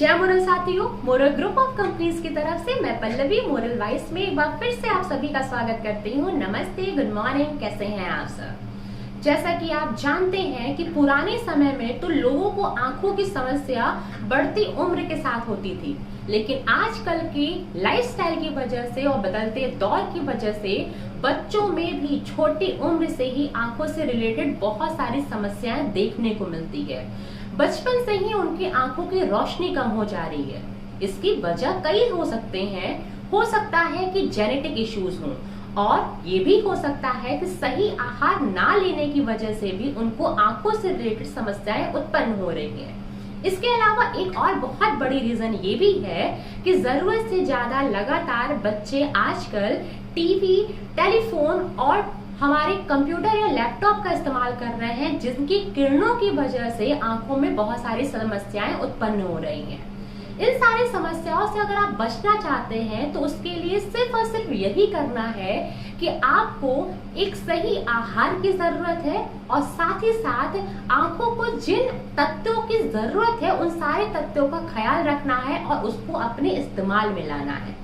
जय मोरल साथियों, moral group of companies की तरफ से मैं पल्लवी मोरल वाइस में एक बार फिर से आप सभी का स्वागत करती हूँ। नमस्ते, गुड मॉर्निंग, कैसे हैं आप सब। जैसा कि आप जानते हैं कि पुराने समय में तो लोगों को आंखों की समस्या बढ़ती उम्र के साथ होती थी, लेकिन आजकल की लाइफस्टाइल की वजह से और बदलते दौर की वजह से बच्चों में भी छोटी उम्र से ही आंखों से रिलेटेड बहुत सारी समस्याएं देखने को मिलती है। बचपन से ही उनकी आंखों की रोशनी कम हो जा रही है। इसकी वजह कई हो सकते हैं। हो सकता है कि जेनेटिक इश्यूज हों, और ये भी हो सकता है कि सही आहार ना लेने की वजह से भी उनको आंखों से रिलेटेड समस्याएं उत्पन्न हो रही हैं। इसके अलावा एक और बहुत बड़ी रीजन ये भी है कि जरूरत से ज्यादा लगातार बच्चे आजकल टीवी, टेलीफोन और हमारे कंप्यूटर या लैपटॉप का इस्तेमाल कर रहे हैं, जिनकी किरणों की वजह से आंखों में बहुत सारी समस्याएं उत्पन्न हो रही हैं। इन सारी समस्याओं से अगर आप बचना चाहते हैं तो उसके लिए सिर्फ और सिर्फ यही करना है कि आपको एक सही आहार की जरूरत है, और साथ ही साथ आंखों को जिन तत्वों की जरूरत है उन सारे तत्वों का ख्याल रखना है और उसको अपने इस्तेमाल में लाना है।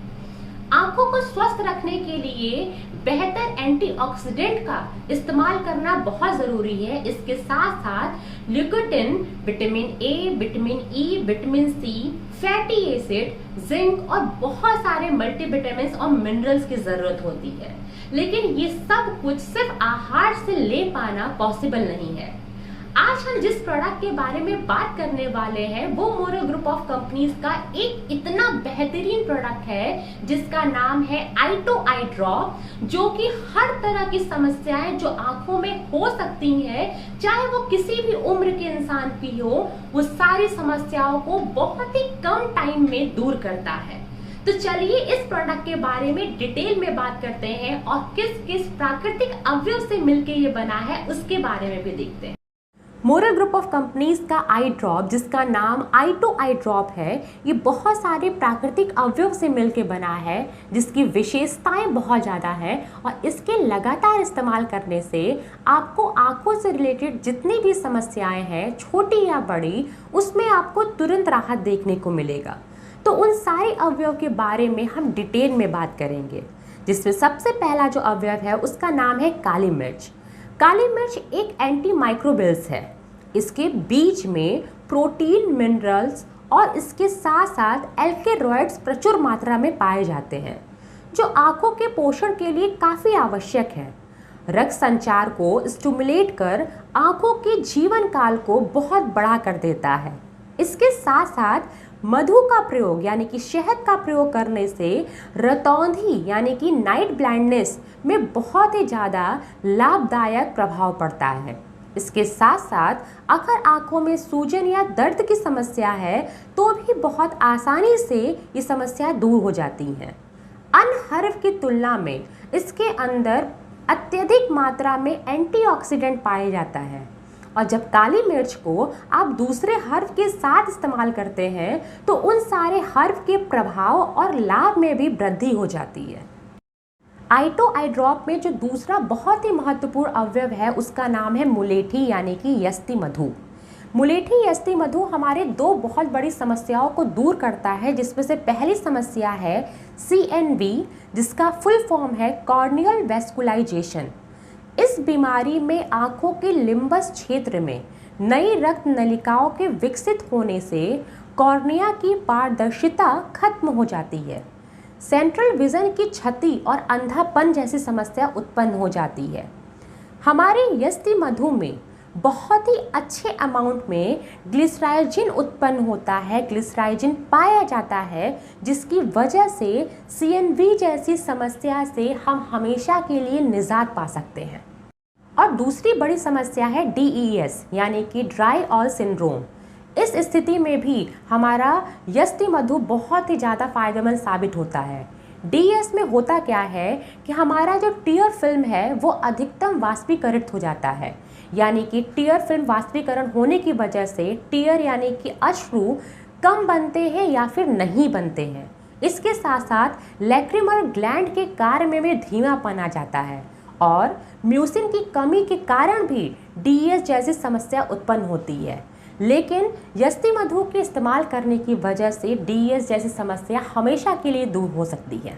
आंखों को स्वस्थ रखने के लिए बेहतर एंटीऑक्सीडेंट का इस्तेमाल करना बहुत जरूरी है। इसके साथ साथ ल्यूकोटिन, vitamin A, vitamin E, vitamin C, fatty acid, zinc और बहुत सारे मल्टीविटामिन्स और मिनरल्स की जरूरत होती है, लेकिन ये सब कुछ सिर्फ आहार से ले पाना पॉसिबल नहीं है। आज हम जिस प्रोडक्ट के बारे में बात करने वाले हैं वो मोरल ग्रुप ऑफ कंपनीज का एक इतना बेहतरीन प्रोडक्ट है जिसका नाम है आई2 आई ड्रॉप, जो कि हर तरह की समस्याएं जो आंखों में हो सकती हैं, चाहे वो किसी भी उम्र के इंसान की हो, वो सारी समस्याओं को बहुत ही कम टाइम में दूर करता है। तो चलिए इस प्रोडक्ट के बारे में डिटेल में बात करते हैं और किस किस प्राकृतिक अवयव से मिलकर ये बना है उसके बारे में भी देखते हैं। मोरल ग्रुप ऑफ कंपनीज का आई ड्रॉप, जिसका नाम आई2 आई ड्रॉप है, ये बहुत सारे प्राकृतिक अवयव से मिलकर बना है, जिसकी विशेषताएं बहुत ज़्यादा है, और इसके लगातार इस्तेमाल करने से आपको आंखों से रिलेटेड जितनी भी समस्याएं हैं, छोटी या बड़ी, उसमें आपको तुरंत राहत देखने को मिलेगा। तो उन सारे अवयव के बारे में हम डिटेल में बात करेंगे, जिसमें सबसे पहला जो अवयव है उसका नाम है काली मिर्च। काली मिर्च एक एंटी माइक्रोबिल्स है। इसके बीज में प्रोटीन, मिनरल्स और इसके साथ साथ एल्केरॉइड्स प्रचुर मात्रा में पाए जाते हैं, जो आंखों के पोषण के लिए काफ़ी आवश्यक है। रक्त संचार को स्टिमुलेट कर आंखों के जीवन काल को बहुत बड़ा कर देता है। इसके साथ साथ मधु का प्रयोग यानी कि शहद का प्रयोग करने से रतौंधी यानी कि नाइट ब्लाइंडनेस में बहुत ही ज़्यादा लाभदायक प्रभाव पड़ता है। इसके साथ साथ अगर आंखों में सूजन या दर्द की समस्या है तो भी बहुत आसानी से ये समस्या दूर हो जाती है। अन्य हर्ब की तुलना में इसके अंदर अत्यधिक मात्रा में एंटीऑक्सीडेंट पाया जाता है, और जब काली मिर्च को आप दूसरे हर्ब के साथ इस्तेमाल करते हैं तो उन सारे हर्ब के प्रभाव और लाभ में भी वृद्धि हो जाती है। आई2 आई ड्रॉप में जो दूसरा बहुत ही महत्वपूर्ण अवयव है उसका नाम है मुलेठी यानी कि यष्टि मधु। मुलेठी यष्टि मधु हमारे दो बहुत बड़ी समस्याओं को दूर करता है, जिसमें से पहली समस्या है CNV, जिसका फुल फॉर्म है कॉर्नियल वेस्कुलाइजेशन। इस बीमारी में आंखों के लिम्बस क्षेत्र में नई रक्त नलिकाओं के विकसित होने से कॉर्निया की पारदर्शिता खत्म हो जाती है। सेंट्रल विजन की क्षति और अंधापन जैसी समस्या उत्पन्न हो जाती है। हमारे यष्टि मधु में बहुत ही अच्छे अमाउंट में ग्लिसराइजिन उत्पन्न होता है, ग्लिसराइजिन पाया जाता है, जिसकी वजह से CNV जैसी समस्या से हम हमेशा के लिए निजात पा सकते हैं। और दूसरी बड़ी समस्या है DES यानी कि ड्राई ऑल सिंड्रोम। इस स्थिति में भी हमारा यष्टि मधु बहुत ही ज़्यादा फायदेमंद साबित होता है। DES में होता क्या है कि हमारा जो टीयर फिल्म है वो अधिकतम वाष्पीकरित हो जाता है, यानी कि टीयर फिल्म वाष्पीकरण होने की वजह से टीयर यानी कि अश्रु कम बनते हैं या फिर नहीं बनते हैं। इसके साथ साथ लैक्रिमल ग्लैंड के कार्य में भी धीमापन आ जाता है, और म्यूसिन की कमी के कारण भी DES जैसी समस्या उत्पन्न होती है। लेकिन यष्टि मधु के इस्तेमाल करने की वजह से डीएस जैसी समस्या हमेशा के लिए दूर हो सकती है।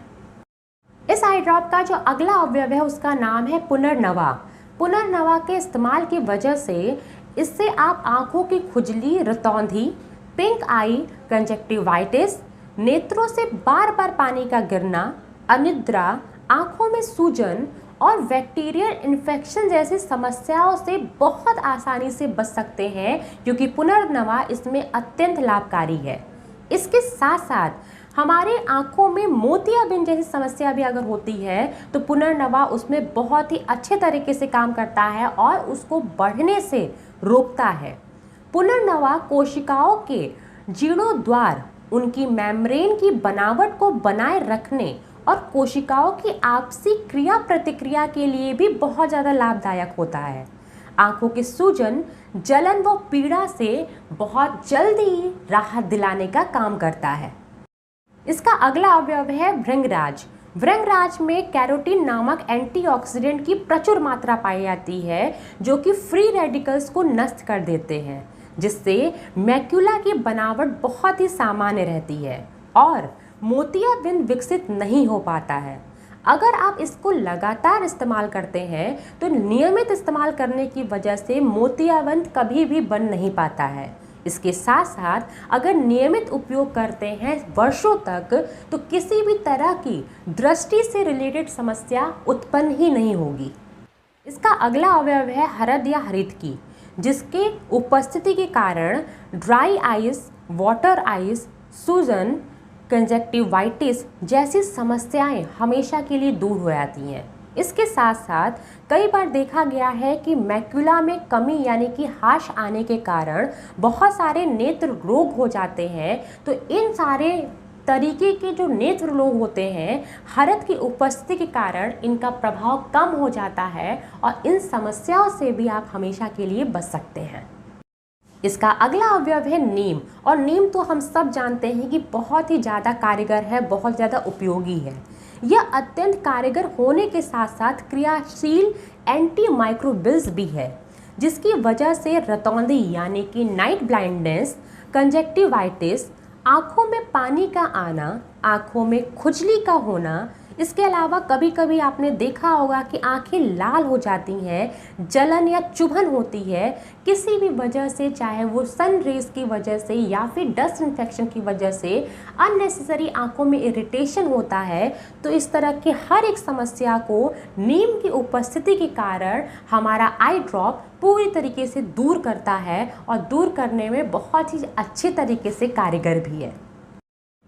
इस आई ड्रॉप का जो अगला अवयव है उसका नाम है पुनर्नवा। पुनर्नवा के इस्तेमाल की वजह से इससे आप आंखों की खुजली, रतौंधी, पिंक आई, कंजक्टिवाइटिस, नेत्रों से बार बार पानी का गिरना, अनिद्रा, आंखों में सूजन और बैक्टीरियल इन्फेक्शन जैसी समस्याओं से बहुत आसानी से बच सकते हैं, क्योंकि पुनर्नवा इसमें अत्यंत लाभकारी है। इसके साथ साथ हमारे आंखों में मोतियाबिंद जैसी समस्या भी अगर होती है तो पुनर्नवा उसमें बहुत ही अच्छे तरीके से काम करता है और उसको बढ़ने से रोकता है। पुनर्नवा कोशिकाओं के जीर्णोद्वार, उनकी मेम्ब्रेन की बनावट को बनाए रखने और कोशिकाओं की आपसी क्रिया प्रतिक्रिया के लिए भी बहुत ज़्यादा लाभदायक होता है। आंखों के सूजन, जलन व पीड़ा से बहुत जल्दी राहत दिलाने का काम करता है। इसका अगला अवयव है भृंगराज। भृंगराज में कैरोटीन नामक एंटीऑक्सीडेंट की प्रचुर मात्रा पाई जाती है, जो कि फ्री रेडिकल्स को नष्ट कर देते हैं, जिससे मैक्यूला की बनावट बहुत ही सामान्य रहती है और मोतियाबिंद विकसित नहीं हो पाता है। अगर आप इसको लगातार इस्तेमाल करते हैं तो नियमित इस्तेमाल करने की वजह से मोतियाबिंद कभी भी बन नहीं पाता है। इसके साथ साथ अगर नियमित उपयोग करते हैं वर्षों तक तो किसी भी तरह की दृष्टि से रिलेटेड समस्या उत्पन्न ही नहीं होगी। इसका अगला अवयव है हरद या हरित की, जिसके उपस्थिति के कारण ड्राई आइज, वाटर आइज, सूजन, कंजक्टिवाइटिस जैसी समस्याएं हमेशा के लिए दूर हो जाती हैं। इसके साथ साथ कई बार देखा गया है कि मैक्यूला में कमी यानी कि हाश आने के कारण बहुत सारे नेत्र रोग हो जाते हैं। तो इन सारे तरीके के जो नेत्र रोग होते हैं, हरद की उपस्थिति के कारण इनका प्रभाव कम हो जाता है और इन समस्याओं से भी आप हमेशा के लिए बच सकते हैं। इसका अगला अवयव है नीम, और नीम तो हम सब जानते हैं कि बहुत ही ज़्यादा कारगर है, बहुत ज़्यादा उपयोगी है। यह अत्यंत कारगर होने के साथ साथ क्रियाशील एंटी माइक्रोबिल्स भी है, जिसकी वजह से रतौंधी यानी कि नाइट ब्लाइंडनेस, कंजक्टिवाइटिस, आँखों में पानी का आना, आँखों में खुजली का होना, इसके अलावा कभी कभी आपने देखा होगा कि आंखें लाल हो जाती हैं, जलन या चुभन होती है किसी भी वजह से, चाहे वो सन रेज की वजह से या फिर डस्ट इन्फेक्शन की वजह से अननेसेसरी आंखों में इरिटेशन होता है। तो इस तरह की हर एक समस्या को नीम की उपस्थिति के कारण हमारा आई ड्रॉप पूरी तरीके से दूर करता है और दूर करने में बहुत ही अच्छे तरीके से कारगर भी है।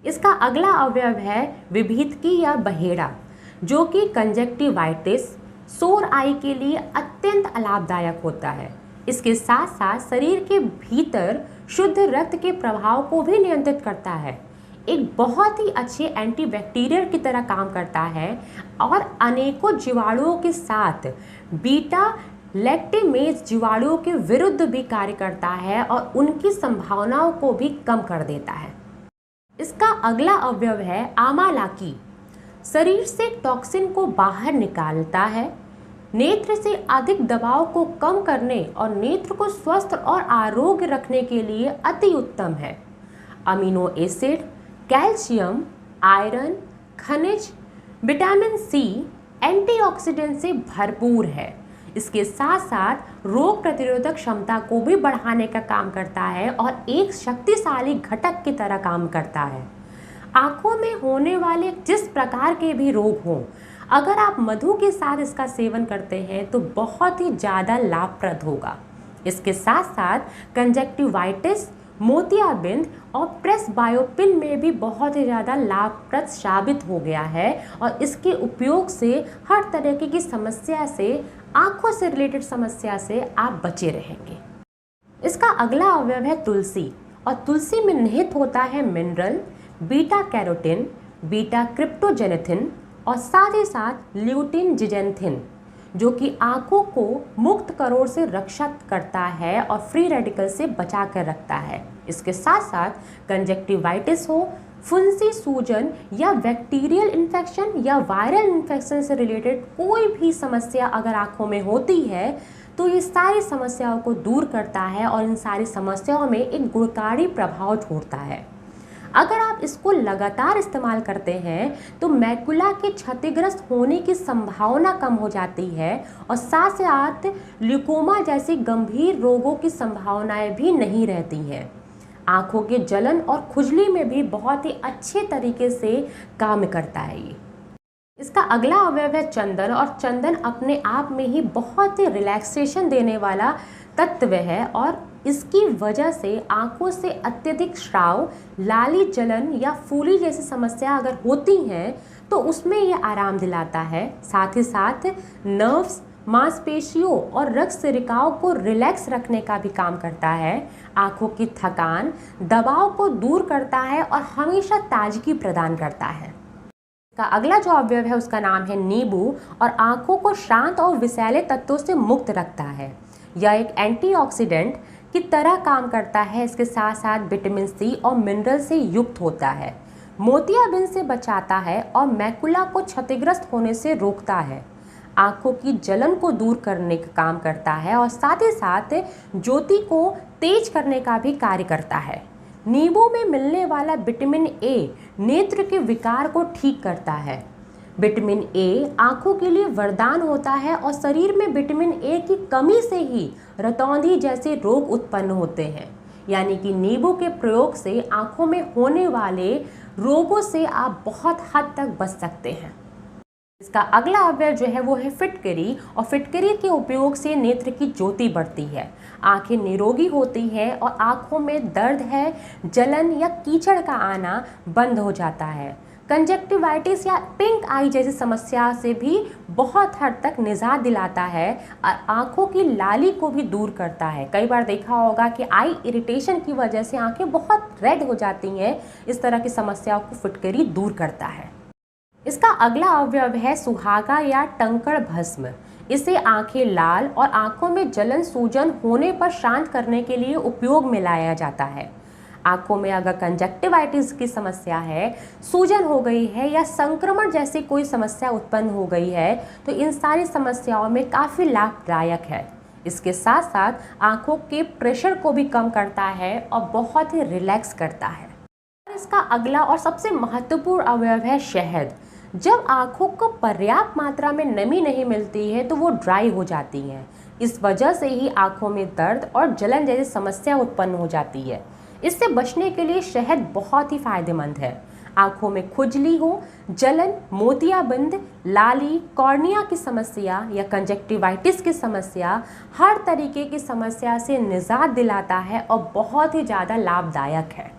इसका अगला अवयव है विभीतकी या बहेड़ा, जो कि कंजक्टिवाइटिस, सोर आई के लिए अत्यंत लाभदायक होता है। इसके साथ साथ शरीर के भीतर शुद्ध रक्त के प्रभाव को भी नियंत्रित करता है, एक बहुत ही अच्छे एंटीबैक्टीरियल की तरह काम करता है और अनेकों जीवाणुओं के साथ बीटा लैक्टेमेज जीवाणुओं के विरुद्ध भी कार्य करता है और उनकी संभावनाओं को भी कम कर देता है। इसका अगला अवयव है आमालाकी, शरीर से टॉक्सिन को बाहर निकालता है, नेत्र से अधिक दबाव को कम करने और नेत्र को स्वस्थ और आरोग्य रखने के लिए अति उत्तम है। अमीनो एसिड, कैल्शियम, आयरन, खनिज, विटामिन सी, एंटीऑक्सीडेंट से भरपूर है। इसके साथ साथ रोग प्रतिरोधक क्षमता को भी बढ़ाने का काम करता है और एक शक्तिशाली घटक की तरह काम करता है। आँखों में होने वाले जिस प्रकार के भी रोग हों, अगर आप मधु के साथ इसका सेवन करते हैं तो बहुत ही ज़्यादा लाभप्रद होगा। इसके साथ साथ कंजक्टिवाइटिस, मोतियाबिंद और प्रेसबायोपिन में भी बहुत ही ज़्यादा लाभप्रद साबित हो गया है और इसके उपयोग से हर तरह की समस्या से, आँखों से रिलेटेड समस्या से आप बचे रहेंगे। इसका अगला अवयव है तुलसी, और तुलसी में निहित होता है मिनरल, बीटा कैरोटीन, बीटा क्रिप्टोजेनेथिन और साथ ही साथ ल्यूटिन जिजेंथिन, जो कि आँखों को मुक्त करोड़ से रक्षा करता है और फ्री रेडिकल से बचा कर रखता है। इसके साथ साथ कंजक्टिवाइटिस हो, फुंसी सूजन या बैक्टीरियल इन्फेक्शन या वायरल इन्फेक्शन से रिलेटेड कोई भी समस्या अगर आँखों में होती है तो ये सारी समस्याओं को दूर करता है और इन सारी समस्याओं में एक गुणकारी प्रभाव छोड़ता है। अगर आप इसको लगातार इस्तेमाल करते हैं तो मैकुला के क्षतिग्रस्त होने की संभावना कम हो जाती है और साथ साथ ल्यूकोमा जैसी गंभीर रोगों की संभावनाएं भी नहीं रहती हैं। आंखों के जलन और खुजली में भी बहुत ही अच्छे तरीके से काम करता है ये। इसका अगला अवयव है चंदन, और चंदन अपने आप में ही बहुत ही रिलैक्सेशन देने वाला तत्व है और इसकी वजह से आंखों से अत्यधिक स्राव, लाली जलन या फूली जैसी समस्या अगर होती हैं तो उसमें ये आराम दिलाता है। साथ ही साथ नर्व्स, मांसपेशियों और रक्त सिरिकाओं को रिलैक्स रखने का भी काम करता है। आंखों की थकान, दबाव को दूर करता है और हमेशा ताजगी प्रदान करता है। का अगला जो अवयव है उसका नाम है नींबू, और आंखों को शांत और विषैले तत्वों से मुक्त रखता है। यह एक एंटीऑक्सीडेंट की तरह काम करता है। इसके साथ साथ विटामिन सी और मिनरल से युक्त होता है, मोतियाबिंद से बचाता है और मैकुला को क्षतिग्रस्त होने से रोकता है। आंखों की जलन को दूर करने का काम करता है और साथ ही साथ ज्योति को तेज करने का भी कार्य करता है। नींबू में मिलने वाला विटामिन ए नेत्र के विकार को ठीक करता है। विटामिन ए आंखों के लिए वरदान होता है और शरीर में विटामिन ए की कमी से ही रतौंधी जैसे रोग उत्पन्न होते हैं। यानी कि नींबू के प्रयोग से आंखों में होने वाले रोगों से आप बहुत हद तक बच सकते हैं। इसका अगला अवयव जो है वो है फिटकरी, और फिटकरी के उपयोग से नेत्र की ज्योति बढ़ती है, आंखें निरोगी होती हैं और आंखों में दर्द है, जलन या कीचड़ का आना बंद हो जाता है। कंजक्टिवाइटिस या पिंक आई जैसी समस्या से भी बहुत हद तक निजात दिलाता है और आंखों की लाली को भी दूर करता है। कई बार देखा होगा कि आई इरिटेशन की वजह से आंखें बहुत रेड हो जाती हैं। इस तरह की समस्याओं को फिटकरी दूर करता है। इसका अगला अवयव है सुहागा या टंकड़ भस्म। इसे आंखें लाल और आंखों में जलन सूजन होने पर शांत करने के लिए उपयोग में लाया जाता है। आंखों में अगर कंजक्टिवाइटिस की समस्या है, सूजन हो गई है या संक्रमण जैसी कोई समस्या उत्पन्न हो गई है तो इन सारी समस्याओं में काफ़ी लाभदायक है। इसके साथ साथ आंखों के प्रेशर को भी कम करता है और बहुत ही रिलैक्स करता है। इसका अगला और सबसे महत्वपूर्ण अवयव है शहद। जब आंखों को पर्याप्त मात्रा में नमी नहीं मिलती है तो वो ड्राई हो जाती हैं। इस वजह से ही आंखों में दर्द और जलन जैसी समस्या उत्पन्न हो जाती है। इससे बचने के लिए शहद बहुत ही फायदेमंद है। आंखों में खुजली हो, जलन, मोतियाबिंद, लाली, कॉर्निया की समस्या या कंजक्टिवाइटिस की समस्या, हर तरीके की समस्या से निजात दिलाता है और बहुत ही ज़्यादा लाभदायक है।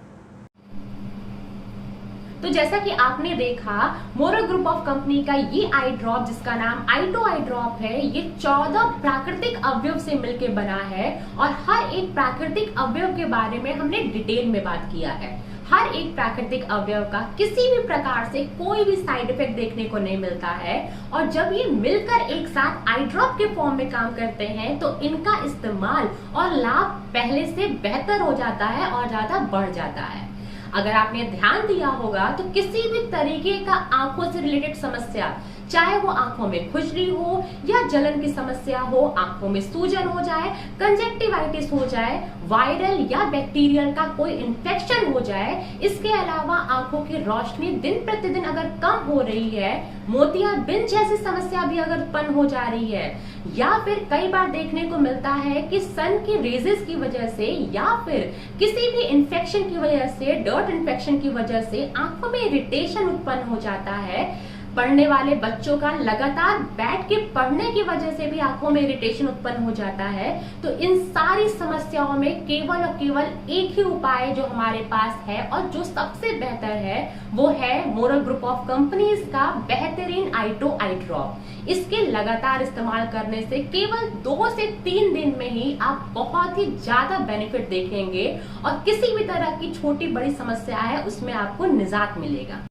तो जैसा कि आपने देखा, मोरल ग्रुप ऑफ कंपनी का ये आई ड्रॉप जिसका नाम आइटो आई ड्रॉप है, ये 14 प्राकृतिक अवयव से मिलकर बना है और हर एक प्राकृतिक अवयव के बारे में हमने डिटेल में बात किया है। हर एक प्राकृतिक अवयव का किसी भी प्रकार से कोई भी साइड इफेक्ट देखने को नहीं मिलता है और जब ये मिलकर एक साथ आई ड्रॉप के फॉर्म में काम करते हैं तो इनका इस्तेमाल और लाभ पहले से बेहतर हो जाता है और ज्यादा बढ़ जाता है। अगर आपने ध्यान दिया होगा तो किसी भी तरीके का आंखों से रिलेटेड समस्या, चाहे वो आंखों में खुजली हो या जलन की समस्या हो, आंखों में सूजन हो जाए, कंजक्टिवाइटिस हो जाए, वायरल या बैक्टीरियल का कोई इन्फेक्शन हो जाए, इसके अलावा आंखों की रोशनी दिन प्रतिदिन अगर कम हो रही है, मोतियाबिंद जैसी समस्या भी अगर उत्पन्न हो जा रही है, या फिर कई बार देखने को मिलता है कि सन की रेजेस की वजह से या फिर किसी भी इन्फेक्शन की वजह से, डर्ट इन्फेक्शन की वजह से आंखों में इरिटेशन उत्पन्न हो जाता है। पढ़ने वाले बच्चों का लगातार बैठ के पढ़ने की वजह से भी आंखों में इरिटेशन उत्पन्न हो जाता है। तो इन सारी समस्याओं में केवल और केवल एक ही उपाय जो हमारे पास है और जो सबसे बेहतर है वो है मोरल ग्रुप ऑफ कंपनीज का बेहतरीन आइटो आई ड्रॉप। इसके लगातार इस्तेमाल करने से केवल 2 से 3 दिन में ही आप बहुत ही ज्यादा बेनिफिट देखेंगे और किसी भी तरह की छोटी बड़ी समस्या है उसमें आपको निजात मिलेगा।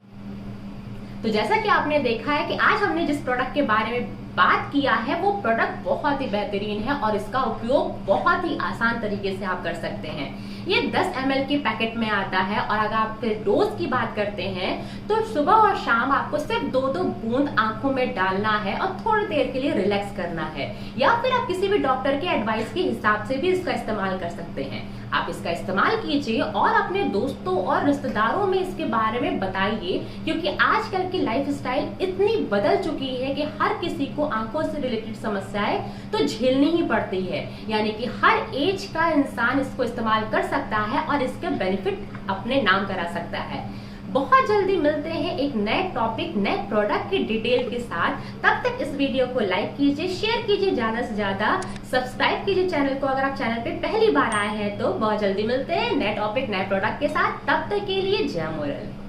तो जैसा कि आपने देखा है कि आज हमने जिस प्रोडक्ट के बारे में बात किया है वो प्रोडक्ट बहुत ही बेहतरीन है और इसका उपयोग बहुत ही आसान तरीके से आप कर सकते हैं। ये 10 ml के पैकेट में आता है और अगर आप फिर डोज की बात करते हैं तो सुबह और शाम आपको सिर्फ 2-2 बूंद आंखों में डालना है और थोड़ी देर के लिए रिलैक्स करना है, या फिर आप किसी भी डॉक्टर के एडवाइस के हिसाब से भी इसका इस्तेमाल कर सकते हैं। आप इसका इस्तेमाल कीजिए और अपने दोस्तों और रिश्तेदारों में इसके बारे में बताइए, क्योंकि आजकल की लाइफस्टाइल इतनी बदल चुकी है कि हर किसी को आंखों से रिलेटेड समस्याएं तो झेलनी ही पड़ती है। यानी कि हर एज का इंसान इसको इस्तेमाल कर सकता है और इसके बेनिफिट अपने नाम करा सकता है। बहुत जल्दी मिलते हैं एक नए टॉपिक, नए प्रोडक्ट की डिटेल के साथ। तब तक इस वीडियो को लाइक कीजिए, शेयर कीजिए ज्यादा से ज्यादा, सब्सक्राइब कीजिए चैनल को अगर आप चैनल पे पहली बार आए हैं तो। बहुत जल्दी मिलते हैं नए टॉपिक, नए प्रोडक्ट के साथ। तब तक के लिए जय मोरल।